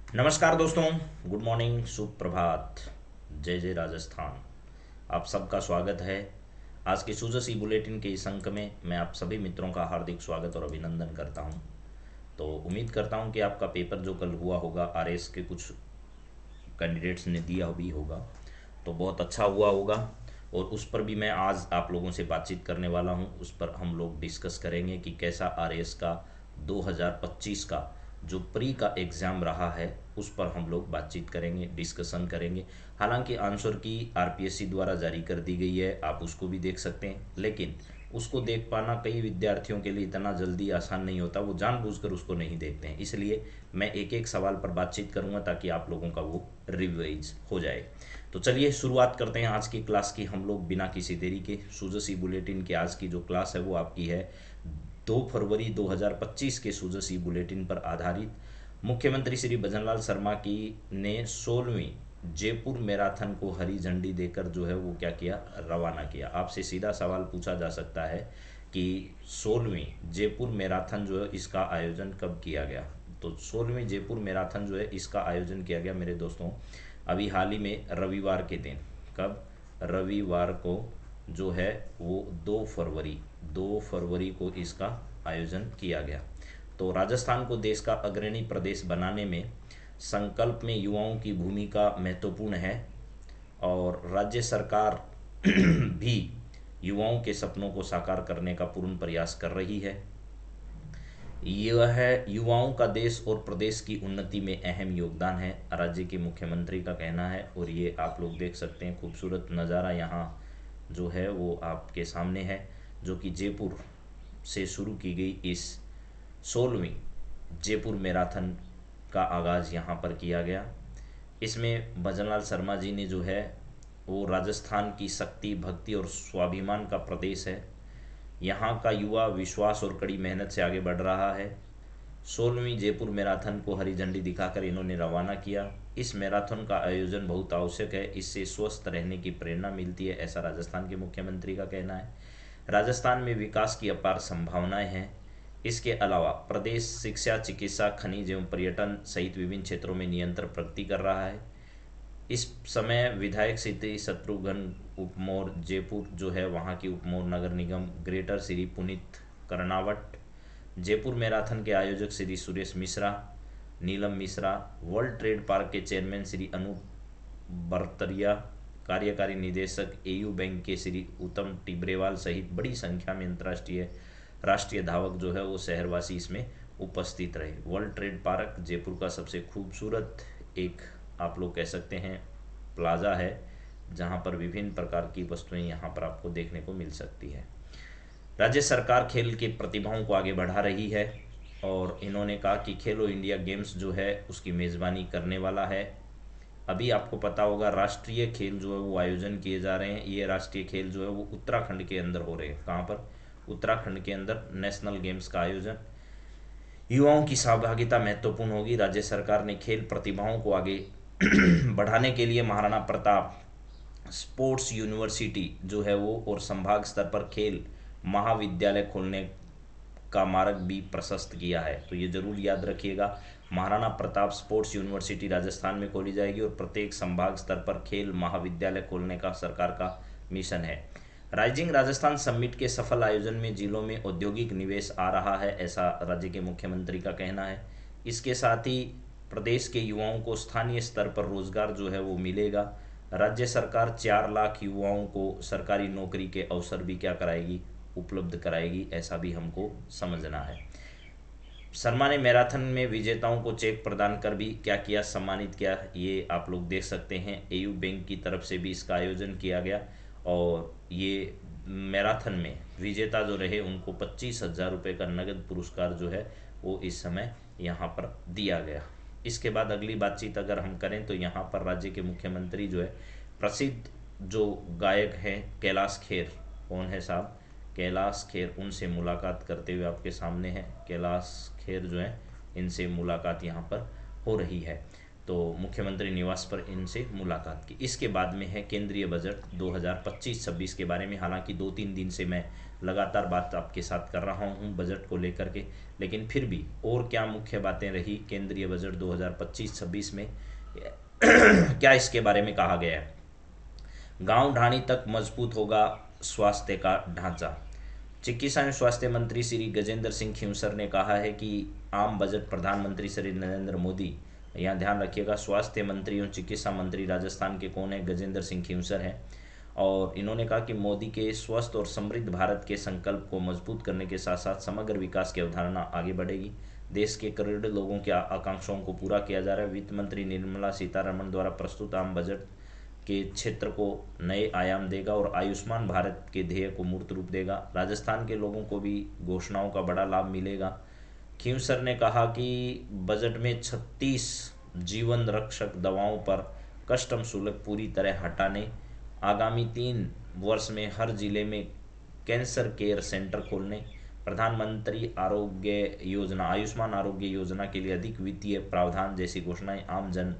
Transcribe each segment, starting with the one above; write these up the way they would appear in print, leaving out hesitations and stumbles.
नमस्कार दोस्तों। Good morning, शुभ प्रभात। जय जय राजस्थान। आप सबका स्वागत है आज के सुजसी बुलेटिन के इस अंक में। मैं आप सभी मित्रों का हार्दिक स्वागत और अभिनंदन करता हूं। तो उम्मीद करता हूं कि आपका पेपर जो कल हुआ होगा, आरएस के कुछ कैंडिडेट्स ने दिया भी होगा, तो बहुत अच्छा हुआ होगा। और उस पर भी मैं आज आप लोगों से बातचीत करने वाला हूं। उस पर हम लोग डिस्कस करेंगे कि कैसा आरएस का 2025 का जो प्री का एग्ज़ाम रहा है, उस पर हम लोग बातचीत करेंगे, डिस्कशन करेंगे। हालांकि आंसर की आरपीएससी द्वारा जारी कर दी गई है, आप उसको भी देख सकते हैं, लेकिन उसको देख पाना कई विद्यार्थियों के लिए इतना जल्दी आसान नहीं होता, वो जानबूझकर उसको नहीं देखते हैं। इसलिए मैं एक एक सवाल पर बातचीत करूंगा ताकि आप लोगों का वो रिवाइज हो जाए। तो चलिए शुरुआत करते हैं आज की क्लास की हम लोग बिना किसी देरी के। सुजसी बुलेटिन की आज की जो क्लास है वो आपकी है 2 फरवरी 2025 के सुजसी बुलेटिन पर आधारित। मुख्यमंत्री श्री भजनलाल शर्मा की ने 16वीं जयपुर मैराथन को हरी झंडी देकर जो है वो क्या किया, रवाना किया। आपसे सीधा सवाल पूछा जा सकता है कि 16वीं जयपुर मैराथन जो है इसका आयोजन कब किया गया। तो 16वीं जयपुर मैराथन जो है इसका आयोजन किया गया मेरे दोस्तों अभी हाल ही में रविवार के दिन। कब? रविवार को जो है वो 2 फरवरी को इसका आयोजन किया गया। तो राजस्थान को देश का अग्रणी प्रदेश बनाने में संकल्प में युवाओं की भूमिका महत्वपूर्ण है और राज्य सरकार भी युवाओं के सपनों को साकार करने का पूर्ण प्रयास कर रही है। यह है युवाओं का देश और प्रदेश की उन्नति में अहम योगदान है, राज्य के मुख्यमंत्री का कहना है। और ये आप लोग देख सकते हैं, खूबसूरत नज़ारा यहाँ जो है वो आपके सामने है, जो कि जयपुर से शुरू की गई इस 16वीं जयपुर मैराथन का आगाज़ यहाँ पर किया गया। इसमें भजनलाल शर्मा जी ने जो है वो राजस्थान की शक्ति, भक्ति और स्वाभिमान का प्रदेश है। यहाँ का युवा विश्वास और कड़ी मेहनत से आगे बढ़ रहा है। 16वीं जयपुर मैराथन को हरी झंडी दिखाकर इन्होंने रवाना किया। इस मैराथन का आयोजन बहुत आवश्यक है, इससे स्वस्थ रहने की प्रेरणा मिलती है, ऐसा राजस्थान के मुख्यमंत्री का कहना है। राजस्थान में विकास की अपार संभावनाएं हैं। इसके अलावा प्रदेश शिक्षा, चिकित्सा, खनिज एवं पर्यटन सहित विभिन्न क्षेत्रों में निरंतर प्रगति कर रहा है। इस समय विधायक श्री शत्रुघ्न उपमोर जयपुर जो है वहाँ की उपमोर नगर निगम ग्रेटर श्री पुनीत कर्नावट, जयपुर मैराथन के आयोजक Shri Suresh Mishra, Neelam Mishra, world trade park के चेयरमैन श्री अनूप बरतरिया, कार्यकारी निदेशक एयू बैंक के श्री उत्तम टिब्रेवाल सहित बड़ी संख्या में अंतर्राष्ट्रीय राष्ट्रीय धावक जो है वो शहरवासी इसमें उपस्थित रहे। वर्ल्ड ट्रेड पार्क जयपुर का सबसे खूबसूरत एक आप लोग कह सकते हैं प्लाजा है, जहां पर विभिन्न प्रकार की वस्तुएं यहां पर आपको देखने को मिल सकती है। राज्य सरकार खेल के प्रतिभाओं को आगे बढ़ा रही है और इन्होंने कहा कि खेलो इंडिया गेम्स जो है उसकी मेज़बानी करने वाला है। अभी आपको पता होगा राष्ट्रीय खेल जो है वो आयोजन किए जा रहे हैं। ये राष्ट्रीय खेल जो है वो उत्तराखंड के अंदर हो रहे हैं। कहाँ पर? उत्तराखंड के अंदर नेशनल गेम्स का आयोजन। युवाओं की सहभागिता महत्वपूर्ण होगी। राज्य सरकार ने खेल प्रतिभाओं को आगे बढ़ाने के लिए महाराणा प्रताप स्पोर्ट्स यूनिवर्सिटी जो है वो और संभाग स्तर पर खेल महाविद्यालय खोलने का मार्ग भी प्रशस्त किया है। तो ये जरूर याद रखिएगा, महाराणा प्रताप स्पोर्ट्स यूनिवर्सिटी राजस्थान में खोली जाएगी और प्रत्येक संभाग स्तर पर खेल महाविद्यालय खोलने का सरकार का मिशन है। राइजिंग राजस्थान समिट के सफल आयोजन में जिलों में औद्योगिक निवेश आ रहा है, ऐसा राज्य के मुख्यमंत्री का कहना है। इसके साथ ही प्रदेश के युवाओं को स्थानीय स्तर पर रोजगार जो है वो मिलेगा। राज्य सरकार 4 लाख युवाओं को सरकारी नौकरी के अवसर भी क्या कराएगी, उपलब्ध कराएगी, ऐसा भी हमको समझना है। शर्मा ने मैराथन में विजेताओं को चेक प्रदान कर भी क्या किया, सम्मानित किया। ये आप लोग देख सकते हैं, एयू बैंक की तरफ से भी इसका आयोजन किया गया और ये मैराथन में विजेता जो रहे उनको 25,000 रुपये का नगद पुरस्कार जो है वो इस समय यहाँ पर दिया गया। इसके बाद अगली बातचीत अगर हम करें तो यहाँ पर राज्य के मुख्यमंत्री जो है प्रसिद्ध जो गायक हैं कैलाश खेर, कौन है साहब? कैलाश खेर, उनसे मुलाकात करते हुए आपके सामने है। कैलाश खेर जो है इनसे मुलाकात यहाँ पर हो रही है। तो मुख्यमंत्री निवास पर इनसे मुलाकात की। इसके बाद में है केंद्रीय बजट 2025-26 के बारे में। हालांकि 2-3 दिन से मैं लगातार बात आपके साथ कर रहा हूं बजट को लेकर के, लेकिन फिर भी और क्या मुख्य बातें रही केंद्रीय बजट 2025-26 में क्या इसके बारे में कहा गया है। गांव ढाणी तक मजबूत होगा स्वास्थ्य का ढांचा। चिकित्सा एवं स्वास्थ्य मंत्री श्री गजेंद्र सिंह खींवसर ने कहा है कि आम बजट प्रधानमंत्री श्री नरेंद्र मोदी, यहाँ ध्यान रखिएगा, स्वास्थ्य मंत्री एवं चिकित्सा मंत्री राजस्थान के कौन है? गजेंद्र सिंह खींवसर हैं। और इन्होंने कहा कि मोदी के स्वस्थ और समृद्ध भारत के संकल्प को मजबूत करने के साथ साथ समग्र विकास की अवधारणा आगे बढ़ेगी। देश के करोड़ों लोगों की आकांक्षाओं को पूरा किया जा रहा है। वित्त मंत्री निर्मला सीतारमण द्वारा प्रस्तुत आम बजट के क्षेत्र को नए आयाम देगा और आयुष्मान भारत के ध्येय को मूर्त रूप देगा। राजस्थान के लोगों को भी घोषणाओं का बड़ा लाभ मिलेगा। खींवसर ने कहा कि बजट में 36 जीवन रक्षक दवाओं पर कस्टम शुल्क पूरी तरह हटाने, आगामी 3 वर्ष में हर जिले में कैंसर केयर सेंटर खोलने, प्रधानमंत्री आरोग्य योजना आयुष्मान आरोग्य योजना के लिए अधिक वित्तीय प्रावधान जैसी घोषणाएं आम जन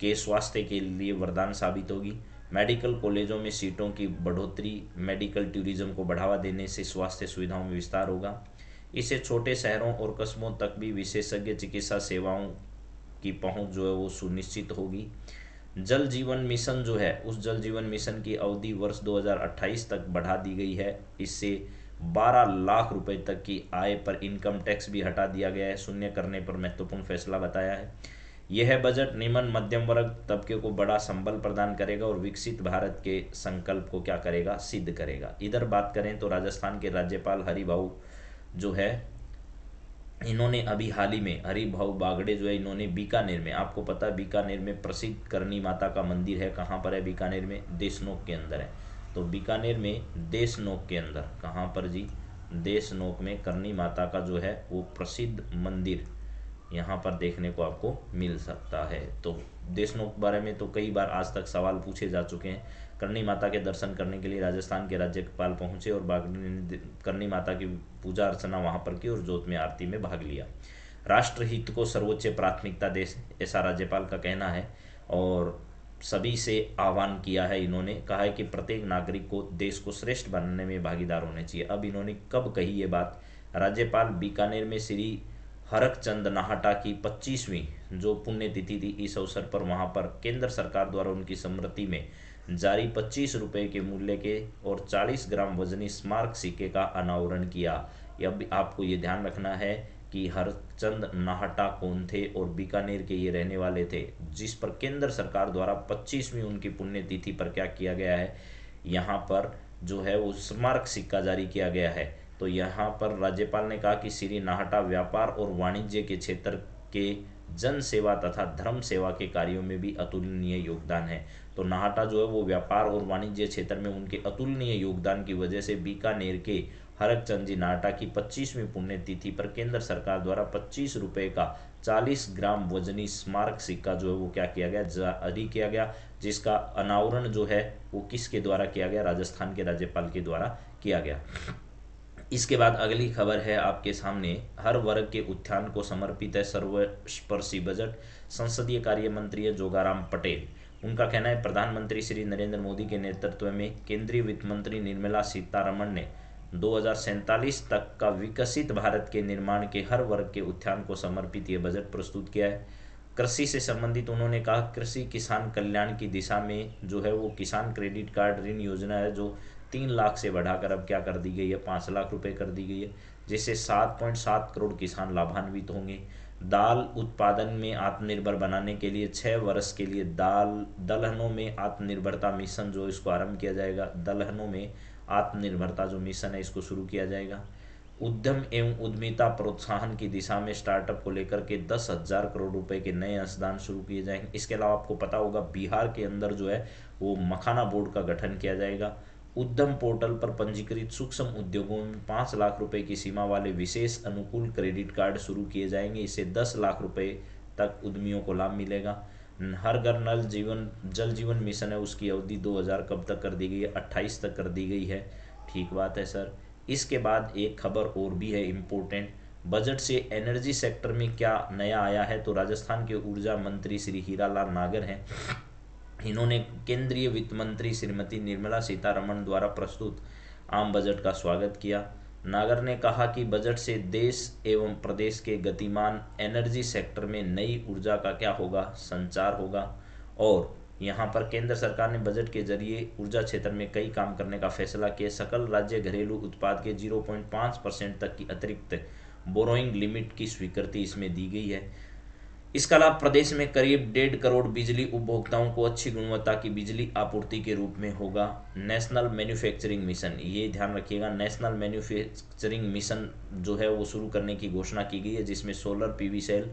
के स्वास्थ्य के लिए वरदान साबित होगी। मेडिकल कॉलेजों में सीटों की बढ़ोतरी, मेडिकल टूरिज्म को बढ़ावा देने से स्वास्थ्य सुविधाओं में विस्तार होगा। इससे छोटे शहरों और कस्बों तक भी विशेषज्ञ चिकित्सा सेवाओं की पहुंच जो है वो सुनिश्चित होगी। जल जीवन मिशन जो है, उस जल जीवन मिशन की अवधि वर्ष 2028 तक बढ़ा दी गई है। इससे 12 लाख रुपए तक की आय पर इनकम टैक्स भी हटा दिया गया है। शून्य करने पर महत्वपूर्ण फैसला बताया है। यह बजट निम्न मध्यम वर्ग तबके को बड़ा संबल प्रदान करेगा और विकसित भारत के संकल्प को क्या करेगा? सिद्ध करेगा। इधर बात करें तो राजस्थान के राज्यपाल हरिभाऊ जो है, इन्होंने अभी हाल ही में हरिभाऊ बागड़े जो है, इन्होंने बीकानेर में, आपको पता है बीकानेर में प्रसिद्ध करनी माता का मंदिर है। कहाँ पर है? बीकानेर में देशनोक के अंदर है। तो बीकानेर में देशनोक के अंदर, कहाँ पर जी? देशनोक में करनी माता का जो है वो प्रसिद्ध मंदिर यहाँ पर देखने को आपको मिल सकता है। तो देशनोक बारे में तो कई बार आज तक सवाल पूछे जा चुके हैं। करनी माता के दर्शन करने के लिए राजस्थान के राज्यपाल पहुंचे और बागड़े ने करनी माता की पूजा अर्चना वहां पर की और जोत में आरती में भाग लिया। राष्ट्र हित को सर्वोच्च प्राथमिकता दे, ऐसा राज्यपाल का कहना है। और सभी से आह्वान किया है, इन्होंने कहा है कि प्रत्येक नागरिक को देश को श्रेष्ठ बनाने में भागीदार होने चाहिए। अब इन्होंने कब कही ये बात? राज्यपाल बीकानेर में श्री हरकचंद नाहटा की 25वीं जो पुण्यतिथि थी, इस अवसर पर वहां पर केंद्र सरकार द्वारा उनकी स्मृति में जारी 25 रुपये के मूल्य के और 40 ग्राम वजनी स्मारक सिक्के का अनावरण किया। अब आपको ये ध्यान रखना है कि हरचंद नाहटा कौन थे और बीकानेर के ये रहने वाले थे, जिस पर केंद्र सरकार द्वारा 25वीं उनकी पुण्यतिथि पर क्या किया गया है, यहाँ पर जो है वो स्मारक सिक्का जारी किया गया है। तो यहाँ पर राज्यपाल ने कहा कि श्री नाहटा व्यापार और वाणिज्य के क्षेत्र के जन सेवा तथा धर्म सेवा के कार्यों में भी अतुलनीय योगदान है। तो नाहटा जो है वो व्यापार और वाणिज्य क्षेत्र में उनके अतुलनीय योगदान की वजह से बीकानेर के हरकचंद जी नाहटा की 25वीं पुण्यतिथि पर केंद्र सरकार द्वारा 25 रुपये का 40 ग्राम वजनी स्मारक सिक्का जो है वो क्या किया गया? जारी किया गया, जिसका अनावरण जो है वो किसके द्वारा किया गया? राजस्थान के राज्यपाल के द्वारा किया गया। इसके बाद अगली खबर है आपके सामने, हर वर्ग के उत्थान को समर्पित है सर्वस्पर्शी बजट। संसदीय कार्य मंत्री है जोगाराम पटेल। उनका कहना है प्रधानमंत्री श्री नरेंद्र मोदी के नेतृत्व में केंद्रीय वित्त मंत्री निर्मला सीतारमण ने 2047 तक का विकसित भारत के निर्माण के हर वर्ग के उत्थान को समर्पित यह बजट प्रस्तुत किया है। कृषि से संबंधित उन्होंने कहा कृषि किसान कल्याण की दिशा में जो है वो किसान क्रेडिट कार्ड ऋण योजना है जो 3 लाख से बढ़ाकर अब क्या कर दी गई है? 5 लाख रुपए कर दी गई है, जिससे 7.7 करोड़ किसान लाभान्वित होंगे। दाल उत्पादन में आत्मनिर्भर बनाने के लिए 6 वर्ष के लिए दलहनों में आत्मनिर्भरता मिशन जो इसको आरंभ किया जाएगा। दलहनों में आत्मनिर्भरता जो मिशन है इसको शुरू किया जाएगा। उद्यम एवं उद्यमिता प्रोत्साहन की दिशा में स्टार्टअप को लेकर के 10,000 करोड़ रुपए के नए अंशदान शुरू किए जाएंगे। इसके अलावा आपको पता होगा बिहार के अंदर जो है वो मखाना बोर्ड का गठन किया जाएगा। उद्यम पोर्टल पर पंजीकृत सूक्ष्म उद्योगों में 5 लाख रुपए की सीमा वाले विशेष अनुकूल क्रेडिट कार्ड शुरू किए जाएंगे। इससे 10 लाख रुपए तक उद्यमियों को लाभ मिलेगा। हर घर नल जल जीवन मिशन है उसकी अवधि 2000 कब तक कर दी गई है? 28 तक कर दी गई है। ठीक बात है सर। इसके बाद एक खबर और भी है इम्पोर्टेंट, बजट से एनर्जी सेक्टर में क्या नया आया है, तो राजस्थान के ऊर्जा मंत्री श्री हीरालाल नागर हैं, इन्होंने केंद्रीय वित्त मंत्री श्रीमती निर्मला सीतारमण द्वारा प्रस्तुत आम बजट का स्वागत किया। नागर ने कहा कि बजट से देश एवं प्रदेश के गतिमान एनर्जी सेक्टर में नई ऊर्जा का क्या होगा, संचार होगा। और यहाँ पर केंद्र सरकार ने बजट के जरिए ऊर्जा क्षेत्र में कई काम करने का फैसला किया। सकल राज्य घरेलू उत्पाद के 0.5% तक की अतिरिक्त बोरोइंग लिमिट की स्वीकृति इसमें दी गई है। इसका लाभ प्रदेश में करीब 1.5 करोड़ बिजली उपभोक्ताओं को अच्छी गुणवत्ता की बिजली आपूर्ति के रूप में होगा। नेशनल मैन्युफैक्चरिंग मिशन, ये ध्यान रखिएगा, नेशनल मैन्युफैक्चरिंग मिशन जो है वो शुरू करने की घोषणा की गई है, जिसमें सोलर पीवी सेल,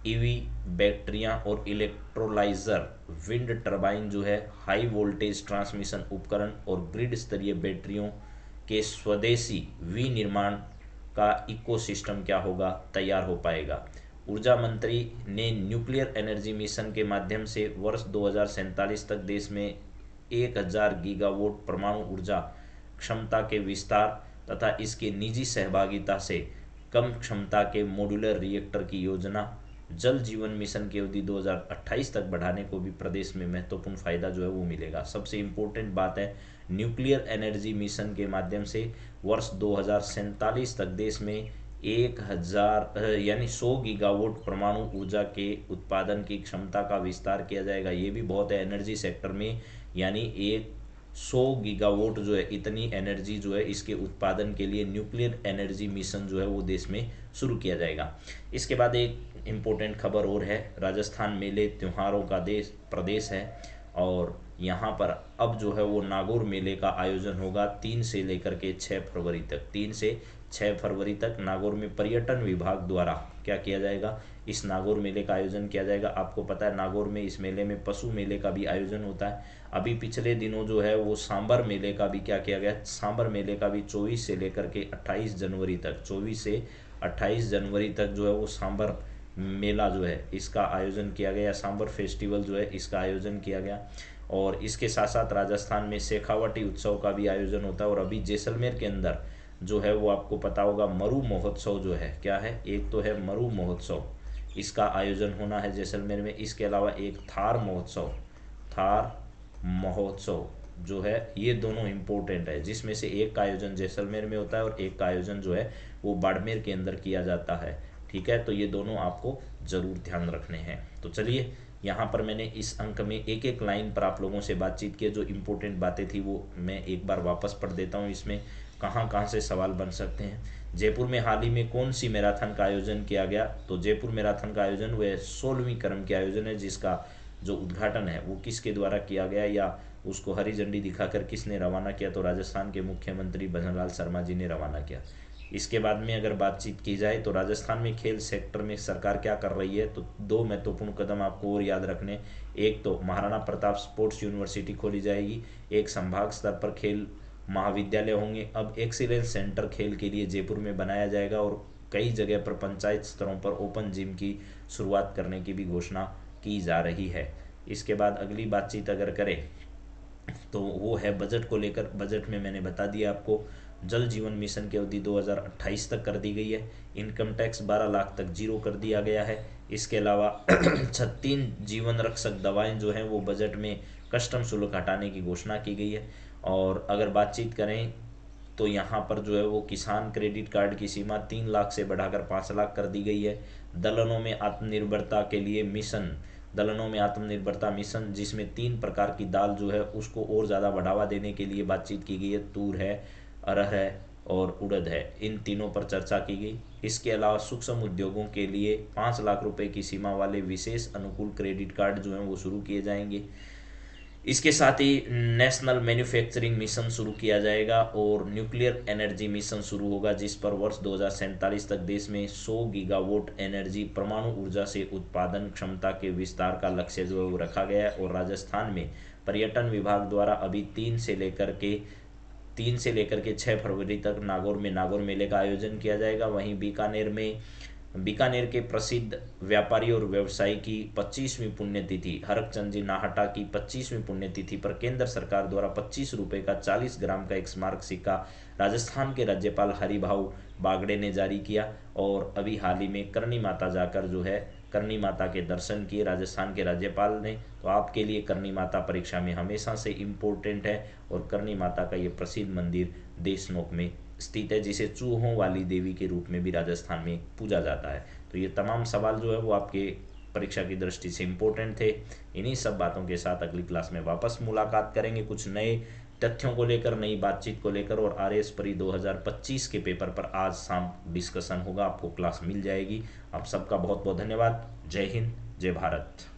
ईवी बैटरियां और इलेक्ट्रोलाइजर, विंड टर्बाइन जो है, हाई वोल्टेज ट्रांसमिशन उपकरण और ग्रिड स्तरीय बैटरियों के स्वदेशी विनिर्माण का इकोसिस्टम क्या होगा, तैयार हो पाएगा। ऊर्जा मंत्री ने न्यूक्लियर एनर्जी मिशन के माध्यम से वर्ष 2047 तक देश में 1000 गीगावाट परमाणु ऊर्जा क्षमता के विस्तार तथा इसके निजी सहभागिता से कम क्षमता के मॉड्यूलर रिएक्टर की योजना, जल जीवन मिशन की अवधि 2028 तक बढ़ाने को भी प्रदेश में महत्वपूर्ण फायदा जो है वो मिलेगा। सबसे इम्पोर्टेंट बात है, न्यूक्लियर एनर्जी मिशन के माध्यम से वर्ष 2047 तक देश में 1000 यानी 100 गीगावाट परमाणु ऊर्जा के उत्पादन की क्षमता का विस्तार किया जाएगा। ये भी बहुत है एनर्जी सेक्टर में, यानी 100 गीगावाट जो है, इतनी एनर्जी जो है इसके उत्पादन के लिए न्यूक्लियर एनर्जी मिशन जो है वो देश में शुरू किया जाएगा। इसके बाद एक इम्पोर्टेंट खबर और है, राजस्थान मेले त्योहारों का प्रदेश है और यहाँ पर अब जो है वो नागौर मेले का आयोजन होगा 3 से लेकर के 6 फरवरी तक। 3 से 6 फरवरी तक नागौर में पर्यटन विभाग द्वारा क्या किया जाएगा, इस नागौर मेले का आयोजन किया जाएगा। आपको पता है नागौर में इस मेले में पशु मेले का भी आयोजन होता है। अभी पिछले दिनों जो है वो सांबर मेले का भी क्या किया गया, सांबर मेले का भी 24 से लेकर के 28 जनवरी तक, 24 से 28 जनवरी तक जो है वो सांबर मेला जो है इसका आयोजन किया गया, सांबर फेस्टिवल जो है इसका आयोजन किया गया। और इसके साथ साथ राजस्थान में शेखावटी उत्सव का भी आयोजन होता है। और अभी जैसलमेर के अंदर जो है वो आपको पता होगा मरु महोत्सव जो है, क्या है, एक तो है मरु महोत्सव, इसका आयोजन होना है जैसलमेर में। इसके अलावा एक थार महोत्सव जो है, ये दोनों इम्पोर्टेंट है, जिसमें से एक का आयोजन जैसलमेर में होता है और एक का आयोजन जो है वो बाड़मेर के अंदर किया जाता है। ठीक है, तो ये दोनों आपको जरूर ध्यान रखने हैं। तो चलिए यहाँ पर मैंने इस अंक में एक एक लाइन पर आप लोगों से बातचीत की, जो इम्पोर्टेंट बातें थी वो मैं एक बार वापस पढ़ देता हूँ। इसमें कहाँ कहाँ से सवाल बन सकते हैं। जयपुर में हाल ही में कौन सी मैराथन का आयोजन किया गया, तो जयपुर मैराथन का आयोजन वह 16वीं क्रम के आयोजन है, जिसका जो उद्घाटन है वो किसके द्वारा किया गया या उसको हरी झंडी दिखाकर किसने रवाना किया, तो राजस्थान के मुख्यमंत्री भजनलाल शर्मा जी ने रवाना किया। इसके बाद में अगर बातचीत की जाए तो राजस्थान में खेल सेक्टर में सरकार क्या कर रही है, तो 2 महत्वपूर्ण कदम आपको और याद रखने। एक तो महाराणा प्रताप स्पोर्ट्स यूनिवर्सिटी खोली जाएगी, एक संभाग स्तर पर खेल महाविद्यालय होंगे। अब एक्सीलेंस सेंटर खेल के लिए जयपुर में बनाया जाएगा और कई जगह पर पंचायत स्तरों पर ओपन जिम की शुरुआत करने की भी घोषणा की जा रही है। इसके बाद अगली बातचीत अगर करें तो वो है बजट को लेकर। बजट में मैंने बता दिया आपको, जल जीवन मिशन की अवधि 2028 तक कर दी गई है। इनकम टैक्स 12 लाख तक जीरो कर दिया गया है। इसके अलावा 36 जीवन रक्षक दवाएं जो हैं वो बजट में कस्टम शुल्क हटाने की घोषणा की गई है। और अगर बातचीत करें तो यहाँ पर जो है वो किसान क्रेडिट कार्ड की सीमा 3 लाख से बढ़ाकर 5 लाख कर दी गई है। दलहनों में आत्मनिर्भरता के लिए मिशन, दलहनों में आत्मनिर्भरता मिशन, जिसमें 3 प्रकार की दाल जो है उसको और ज़्यादा बढ़ावा देने के लिए बातचीत की गई है। तूर है, अरहर है और उड़द है, इन तीनों पर चर्चा की गई। इसके अलावा सूक्ष्म उद्योगों के लिए 5 लाख रुपए की सीमा वाले विशेष अनुकूल क्रेडिट कार्ड जो हैं वो शुरू किए जाएंगे। इसके साथ ही नेशनल मैन्युफैक्चरिंग मिशन शुरू किया जाएगा और न्यूक्लियर एनर्जी मिशन शुरू होगा, जिस पर वर्ष 2047 तक देश में 100 गीगावाट एनर्जी परमाणु ऊर्जा से उत्पादन क्षमता के विस्तार का लक्ष्य जो है वो रखा गया है। और राजस्थान में पर्यटन विभाग द्वारा अभी 3 से लेकर के 6 फरवरी तक नागौर में नागौर मेले का आयोजन किया जाएगा। वहीं बीकानेर के प्रसिद्ध व्यापारी और व्यवसायी की 25वीं पुण्यतिथि हरकचंद जी नाहटा की 25वीं पुण्यतिथि पर केंद्र सरकार द्वारा 25 रुपये का 40 ग्राम का एक स्मारक सिक्का राजस्थान के राज्यपाल हरिभाऊ बागड़े ने जारी किया। और अभी हाल ही में करनी माता जाकर जो है करनी माता के दर्शन किए राजस्थान के राज्यपाल ने। तो आपके लिए करनी माता परीक्षा में हमेशा से इम्पोर्टेंट है। और करनी माता का ये प्रसिद्ध मंदिर देशनोक में स्थित है, जिसे चूहों वाली देवी के रूप में भी राजस्थान में पूजा जाता है। तो ये तमाम सवाल जो है वो आपके परीक्षा की दृष्टि से इम्पोर्टेंट थे। इन्हीं सब बातों के साथ अगली क्लास में वापस मुलाकात करेंगे, कुछ नए तथ्यों को लेकर, नई बातचीत को लेकर। और आरएएस परी 2025 के पेपर पर आज शाम डिस्कशन होगा, आपको क्लास मिल जाएगी। आप सबका बहुत बहुत धन्यवाद। जय हिंद, जय भारत।